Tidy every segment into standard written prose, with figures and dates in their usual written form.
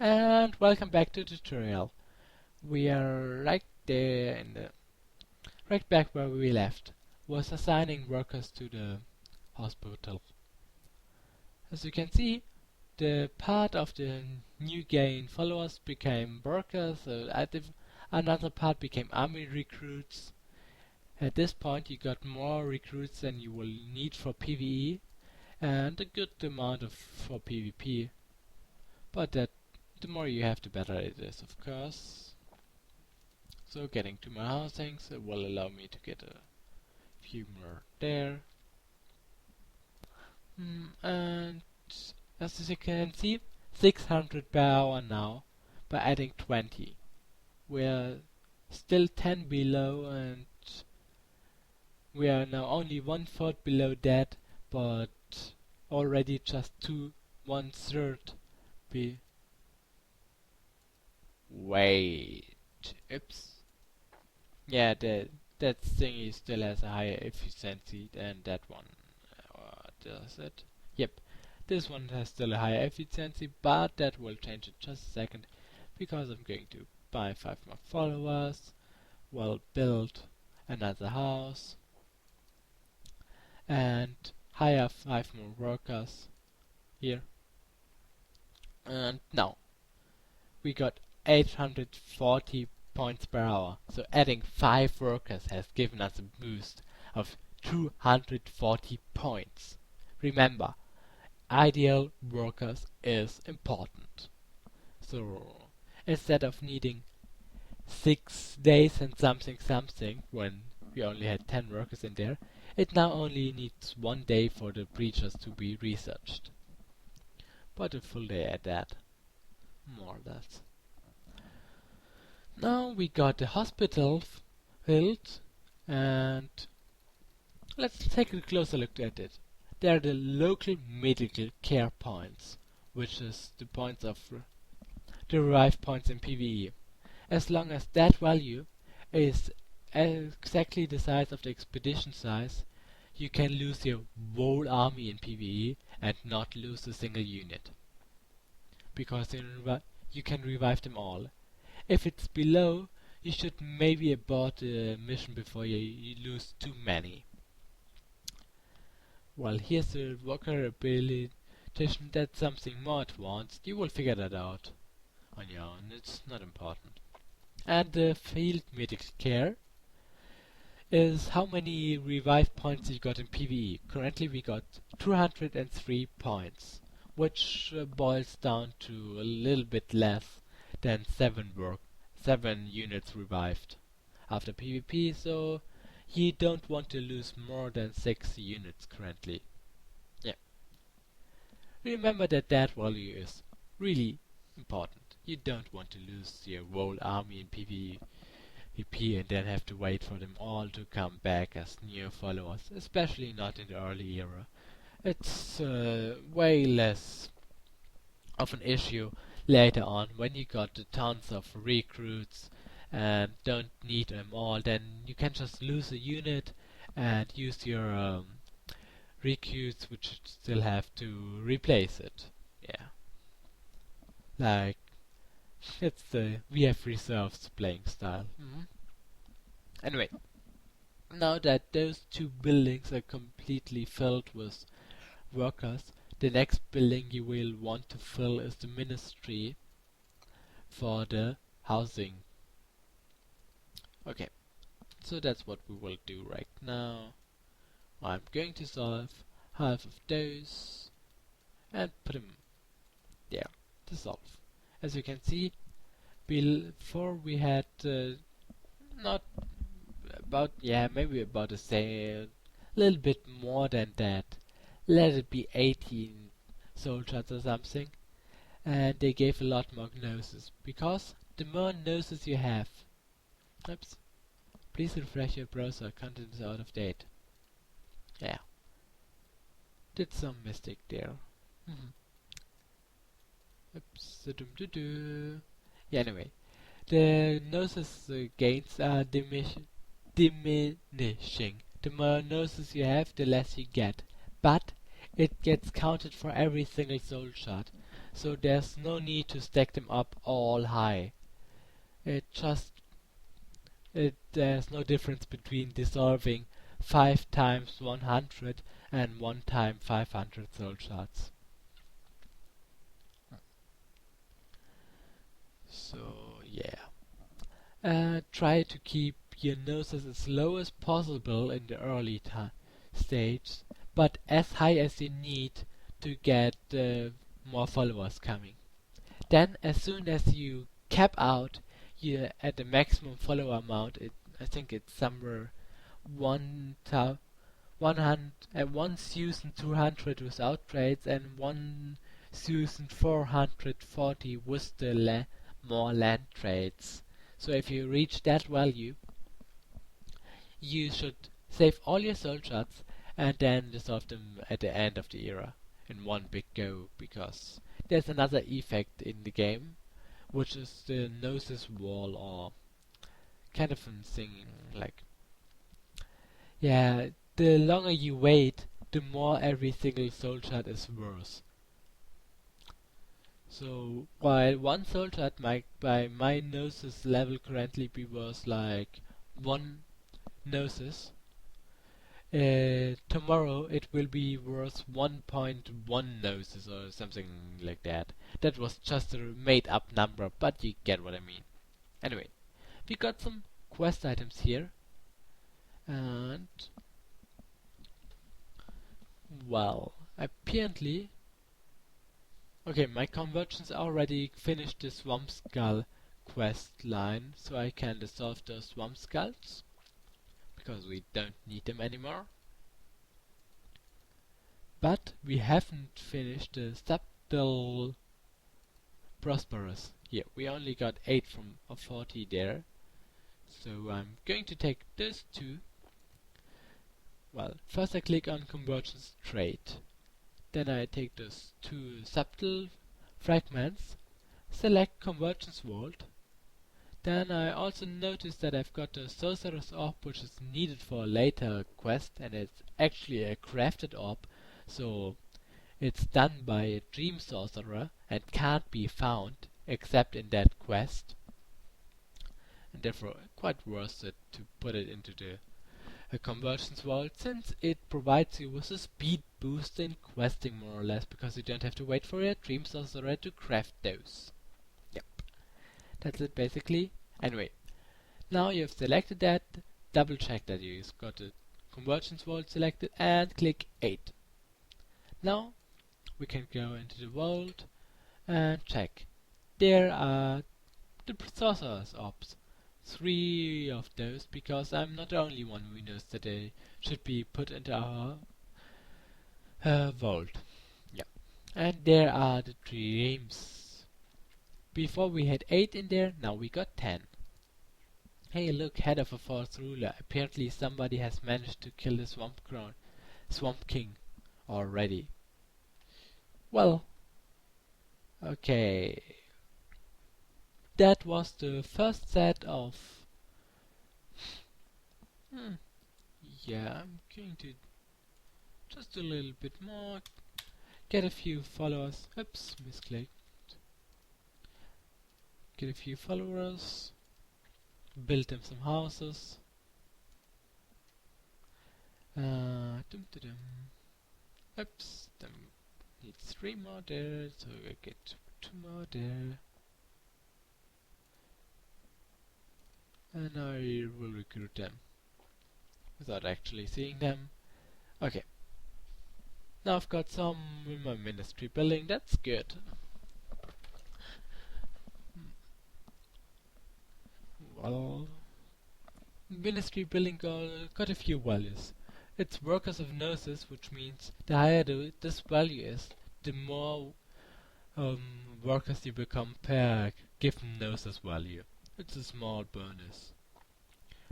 And welcome back to the tutorial. We are right there right back where we left, was assigning workers to the hospital. As you can see, the part of the new gain followers became workers, another part became army recruits. At this point you got more recruits than you will need for PvE and a good amount for PvP. But the more you have, the better it is, of course. So getting to my housings will allow me to get a few more there. And as you can see, 600 per hour now by adding 20. We're still 10 below, and we are now only 1/4 below that, but already just 1/3 be. Wait. Oops. Yeah, that thingy still has a higher efficiency than that one. Does it? Yep. This one has still a higher efficiency, but that will change in just a second because I'm going to buy 5 more followers, well, build another house, and hire 5 more workers here. And now we got 840 points per hour. So adding 5 workers has given us a boost of 240 points. Remember, ideal workers is important. So instead of needing 6 days and something when we only had 10 workers in there, it now only needs 1 day for the breaches to be researched. But a full day at that. More or less. Now we got the hospital built, and let's take a closer look at it. They are the local medical care points, which is the points of the revive points in PvE. As long as that value is exactly the size of the expedition size, you can lose your whole army in PvE and not lose a single unit. Because you can revive them all. If it's below, you should maybe abort the mission before you lose too many. Well, here's the worker ability. That's something more advanced. You will figure that out on your own. It's not important. And the field medical care is how many revive points you got in PvE. Currently we got 203 points, which boils down to a little bit less than 7 units revived after PvP, so you don't want to lose more than 6 units currently. Yeah. Remember that value is really important. You don't want to lose your whole army in PvP and then have to wait for them all to come back as new followers, especially not in the early era. It's way less of an issue later on when you got tons of recruits and don't need them all. Then you can just lose a unit and use your recruits, which still have to replace it. Yeah, like it's the we have reserves playing style. Anyway, now that those 2 buildings are completely filled with workers, the next building you will want to fill is the ministry for the housing. Okay, so that's what we will do right now. I'm going to solve half of those and put them there to solve. As you can see, before we had not about, maybe about the same, little bit more than that. Let it be 18 soldiers or something. And they gave a lot more gnosis, because the more gnosis you have. Oops. Please refresh your browser, content is out of date. Yeah. Did some mistake there. Oops. Yeah, anyway. The gnosis gains are diminishing. The more gnosis you have, the less you get. But it gets counted for every single soul shot. so there's no need to stack them up all high. It just there's no difference between dissolving 5 times 100 and 1 time 500 soul shards. So yeah. Try to keep your noses as low as possible in the early stage, but as high as you need to get more followers coming. Then, as soon as you cap out, you're at the maximum follower amount. I think it's somewhere 1,200 without trades and 1,440 with the more land trades. So if you reach that value, you should save all your soul shards and then dissolve them at the end of the era in one big go, because there's another effect in the game, which is the Gnosis wall, or kind of a thing like, yeah, the longer you wait, the more every single soul shard is worth. So while one soul shard might by my Gnosis level currently be worth like 1 Gnosis, tomorrow it will be worth 1.1 Gnosis or something like that. That was just a made up number, but you get what I mean. Anyway, we got some quest items here, and well, apparently, okay, my convergence already finished the Swamp Skull quest line, so I can dissolve those Swamp Skulls because we don't need them anymore. But we haven't finished the Subtle Prosperous. Yeah, we only got 8 from 40 there. So I'm going to take those two. Well, first I click on Convergence Trait. Then I take those two Subtle Fragments, select Convergence Vault. Then I also notice that I've got the Sorcerer's Orb, which is needed for a later quest, and it's actually a crafted orb, so it's done by a Dream Sorcerer and can't be found except in that quest, and therefore quite worth it to put it into the Convergence Vault, since it provides you with a speed boost in questing more or less, because you don't have to wait for a Dream Sorcerer to craft those. Yep. That's it basically. Anyway, now you've selected that, double check that you've got the Convergence Vault selected and click 8. Now we can go into the vault and check. There are the Sorcerer's Orbs. 3 of those, because I'm not the only one who knows that they should be put into our vault. Yeah. And there are the dreams. Before we had 8 in there, now we got 10. Hey look, head of a false ruler. Apparently somebody has managed to kill the Swamp King already. Well, okay. That was the first set of... yeah, I'm going to just a little bit more. Get a few followers. Oops, misclicked. Get a few followers. Build them some houses. Oops, need 3 more there, so I get 2 more there. And I will recruit them without actually seeing them. Okay. Now I've got some in my ministry building, that's good. Well, ministry building got a few values. It's workers of Gnosis, which means the higher this value is, the more workers you become per given Gnosis value. It's a small bonus.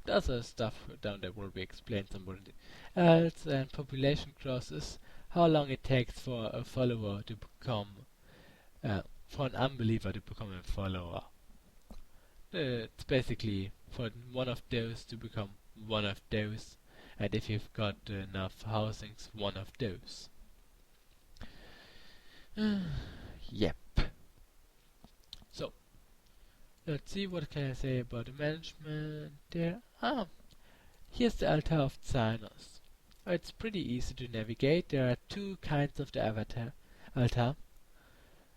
The other stuff down there will be explained somewhere else, and population growth is how long it takes for a follower to become, for an unbeliever to become a follower. It's basically for one of those to become one of those, and if you've got enough housings, one of those. Yep. Let's see, what can I say about the management there? Here's the altar of Xynos. It's pretty easy to navigate. There are two kinds of the altar.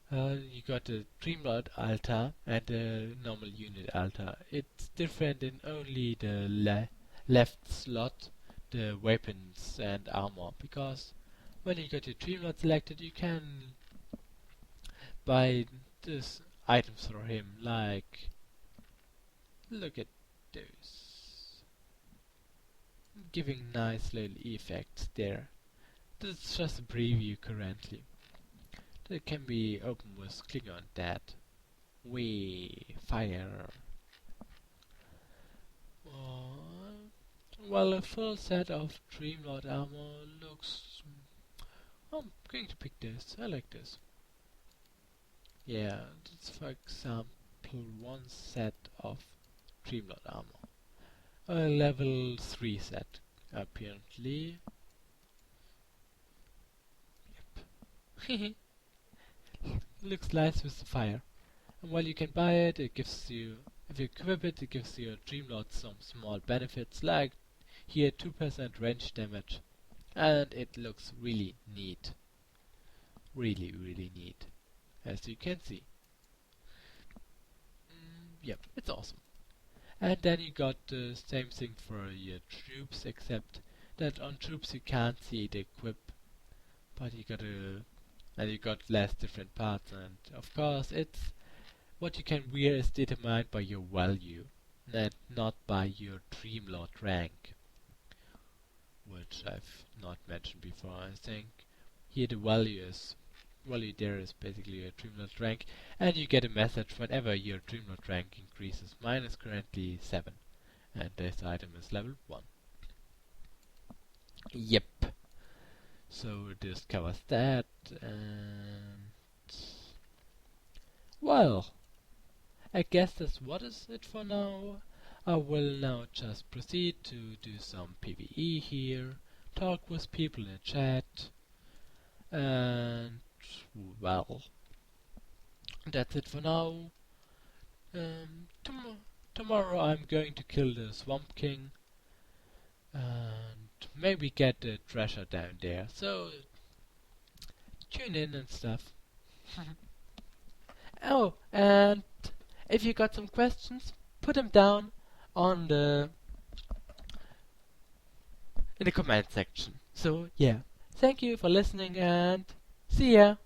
You got the Dreamlord altar and the normal unit altar. It's different in only the left slot, the weapons and armor, because when you got your Dreamlord selected, you can buy this items for him, like, look at those, giving nice little effects there. This is just a preview currently. That can be opened with clicking on that. Fire. Well, a full set of Dreamlord armor looks... I'm going to pick this. I like this. Yeah, that's for example one set of Dreamlord armor. A level 3 set, apparently. Yep. Looks nice with the fire. And while you can buy it, it gives you, if you equip it, it gives your Dreamlord some small benefits, like here 2% range damage. And it looks really neat. Really, really neat. As you can see. Yep, it's awesome. And then you got the same thing for your troops, except that on troops you can't see the equip. But you got you got less different parts, and of course it's what you can wear is determined by your value and not by your Dreamlord rank, which I've not mentioned before. I think here the value there is basically your Dreamlord rank, and you get a message whenever your Dreamlord rank increases. Mine is currently 7, and this item is level 1. Yep. So this covers that, and well, I guess that's what is it for now. I will now just proceed to do some PvE here, talk with people in the chat, and well, that's it for now. Tomorrow I'm going to kill the Swamp King and maybe get the treasure down there, so tune in and stuff. Oh, and if you got some questions, put them down on in the comment section. So yeah, thank you for listening and see ya.